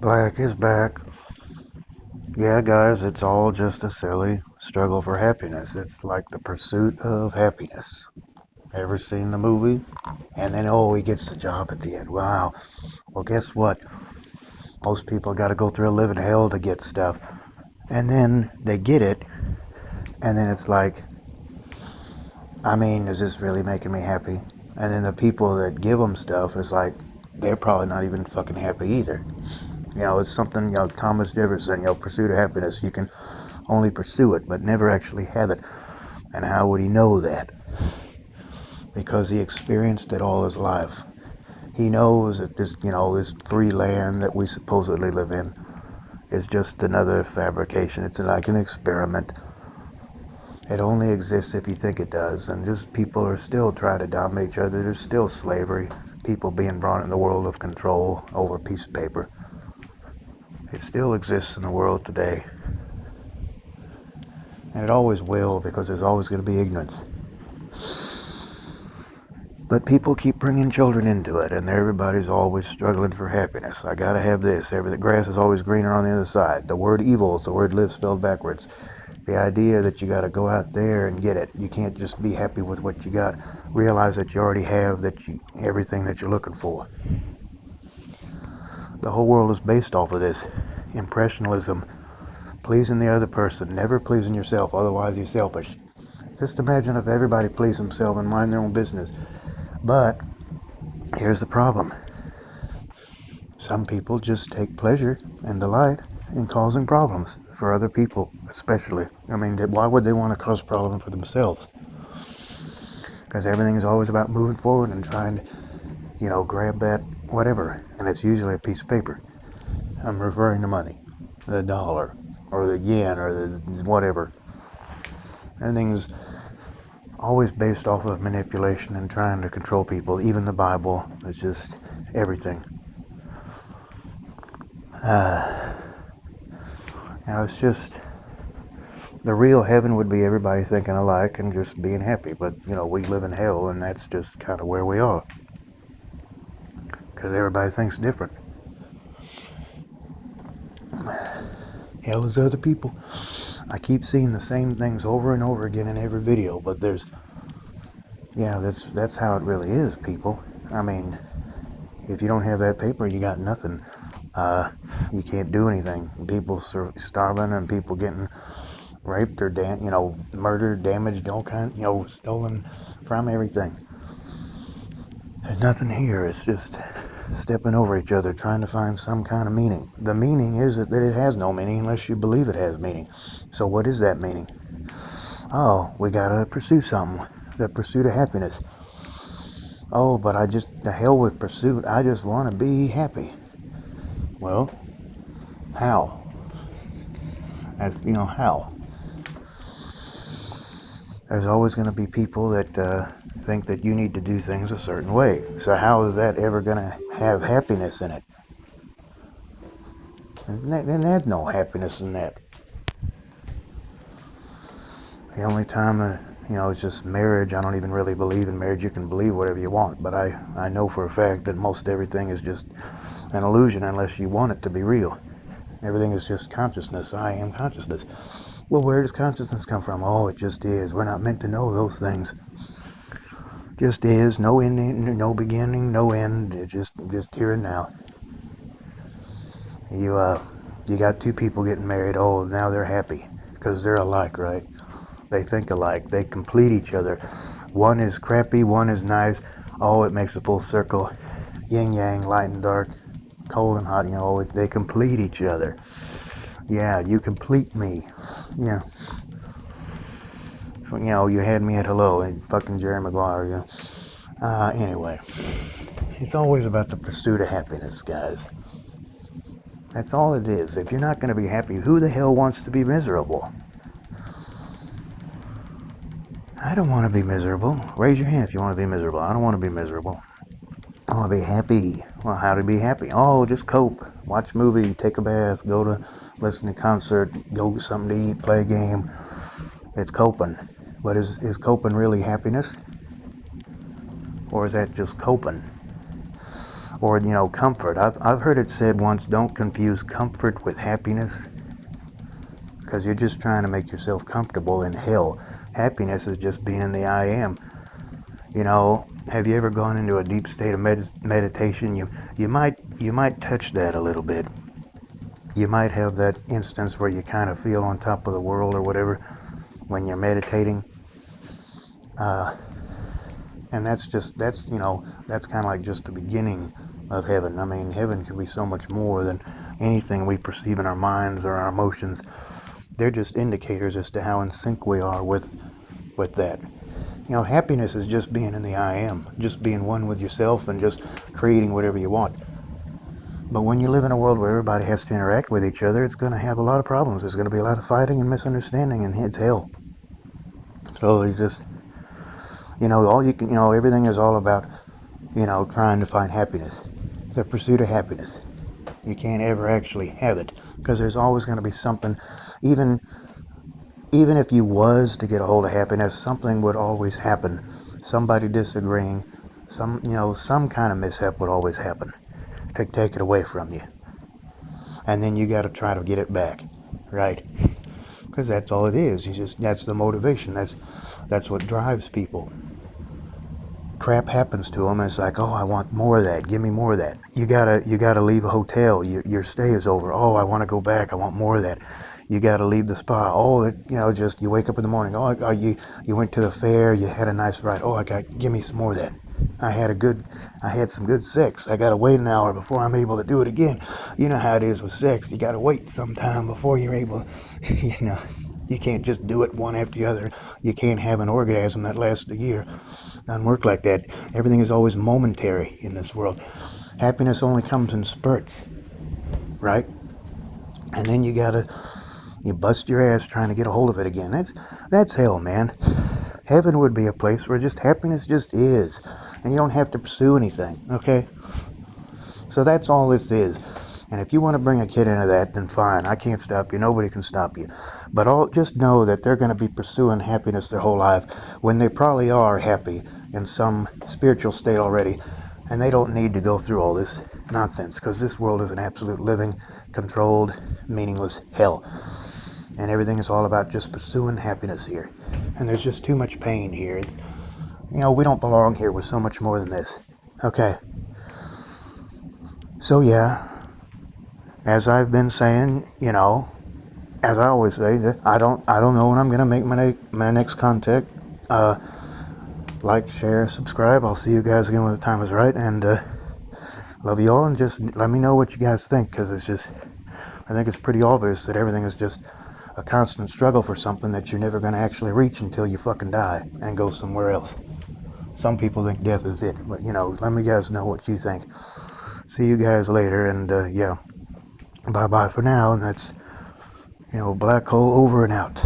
Black is back. Yeah, guys, it's all just a silly struggle for happiness. It's like the pursuit of happiness. Ever seen the movie? And then, oh, he gets the job at the end. Wow. Well, guess what? Most people got to go through a living hell to get stuff. And then they get it, and then it's like, I mean, is this really making me happy? And then the people that give them stuff is like, they're probably not even fucking happy either. It's something, Thomas Jefferson, pursuit of happiness. You can only pursue it, but never actually have it. And how would he know that? Because he experienced it all his life. He knows that this free land that we supposedly live in is just another fabrication. It's like an experiment. It only exists if you think it does. And just people are still trying to dominate each other. There's still slavery. People being brought in the world of control over a piece of paper. It still exists in the world today. And it always will, because there's always going to be ignorance. But people keep bringing children into it, and everybody's always struggling for happiness. I gotta have this. The grass is always greener on the other side. The word evil is the word live spelled backwards. The idea that you gotta go out there and get it. You can't just be happy with what you got. Realize that you already have everything that you're looking for. The whole world is based off of this. Impressionism. Pleasing the other person, never pleasing yourself, otherwise you're selfish. Just imagine if everybody pleased themselves and mind their own business. But here's the problem. Some people just take pleasure and delight in causing problems for other people, especially. I mean, why would they want to cause problems for themselves? Because everything is always about moving forward and trying to, grab that whatever. And it's usually a piece of paper. I'm referring to money, the dollar, or the yen, or the whatever. Everything's always based off of manipulation and trying to control people. Even the Bible is just everything. It's just the real heaven would be everybody thinking alike and just being happy. But we live in hell, and that's just kind of where we are, because everybody thinks different. Hell is other people. I keep seeing the same things over and over again in every video, but that's how it really is, people. I mean, if you don't have that paper, you got nothing. You can't do anything. People starving, and people getting raped or murdered, damaged, all kind, stolen from everything. There's nothing here. It's just stepping over each other, trying to find some kind of meaning. The meaning is that it has no meaning unless you believe it has meaning. So what is that meaning? Oh, we gotta pursue something. The pursuit of happiness. Oh, but the hell with pursuit. I just want to be happy. Well, how? How? There's always going to be people that think that you need to do things a certain way. So how is that ever going to have happiness in it? And there's no happiness in that. The only time, it's just marriage. I don't even really believe in marriage. You can believe whatever you want, but I know for a fact that most everything is just an illusion unless you want it to be real. Everything is just consciousness. I am consciousness. Well, where does consciousness come from? Oh, it just is. We're not meant to know those things. Just is. No ending, no beginning, no end. It just here and now. You got two people getting married. Oh, now they're happy because they're alike, right? They think alike. They complete each other. One is crappy, one is nice. Oh, it makes a full circle. Yin yang, light and dark, cold and hot. They complete each other. Yeah, you complete me. Yeah. You had me at hello and fucking Jerry Maguire. Anyway, it's always about the pursuit of happiness, guys. That's all it is. If you're not going to be happy, who the hell wants to be miserable? I don't want to be miserable. Raise your hand if you want to be miserable. I don't want to be miserable. I want to be happy. Well, how to be happy? Oh, just cope. Watch a movie, take a bath, listen to concert, go get something to eat, play a game. It's coping. But is coping really happiness? Or is that just coping? Or, comfort. I've heard it said once, don't confuse comfort with happiness, because you're just trying to make yourself comfortable in hell. Happiness is just being in the I am. Have you ever gone into a deep state of meditation? You might touch that a little bit. You might have that instance where you kind of feel on top of the world or whatever when you're meditating. And that's kind of like just the beginning of heaven. I mean, heaven can be so much more than anything we perceive in our minds or our emotions. They're just indicators as to how in sync we are with that. Happiness is just being in the I am, just being one with yourself and just creating whatever you want. But when you live in a world where everybody has to interact with each other, it's going to have a lot of problems. There's going to be a lot of fighting and misunderstanding, and it's hell. So it's just, all you can, everything is all about, trying to find happiness, the pursuit of happiness. You can't ever actually have it because there's always going to be something, even if you was to get a hold of happiness, something would always happen. Somebody disagreeing, some kind of mishap would always happen to take it away from you. And then you got to try to get it back, right? Because that's all it is. That's the motivation. That's what drives people. Crap happens to them, and it's like, oh, I want more of that. Give me more of that. You gotta leave a hotel. Your stay is over. Oh, I want to go back. I want more of that. You gotta leave the spa. Oh, just you wake up in the morning. Oh, you went to the fair. You had a nice ride. Oh, give me some more of that. I had some good sex. I gotta wait an hour before I'm able to do it again. You know how it is with sex. You gotta wait some time before you're able. You can't just do it one after the other. You can't have an orgasm that lasts a year. Doesn't work like that. Everything is always momentary in this world. Happiness only comes in spurts, right? And then you bust your ass trying to get a hold of it again. That's hell, man. Heaven would be a place where just happiness just is, and you don't have to pursue anything, okay? So that's all this is. And if you want to bring a kid into that, then fine. I can't stop you. Nobody can stop you. But just know that they're going to be pursuing happiness their whole life when they probably are happy in some spiritual state already. And they don't need to go through all this nonsense because this world is an absolute living, controlled, meaningless hell. And everything is all about just pursuing happiness here. And there's just too much pain here. We don't belong here. We're so much more than this. Okay. So yeah, as I've been saying, as I always say, I don't know when I'm gonna make my next contact. Like, share, subscribe. I'll see you guys again when the time is right, and love you all. And just let me know what you guys think, because I think it's pretty obvious that everything is just a constant struggle for something that you're never gonna actually reach until you fucking die and go somewhere else. Some people think death is it, but let me guys know what you think. See you guys later, and yeah. Bye-bye for now, and that's, Black Hole over and out.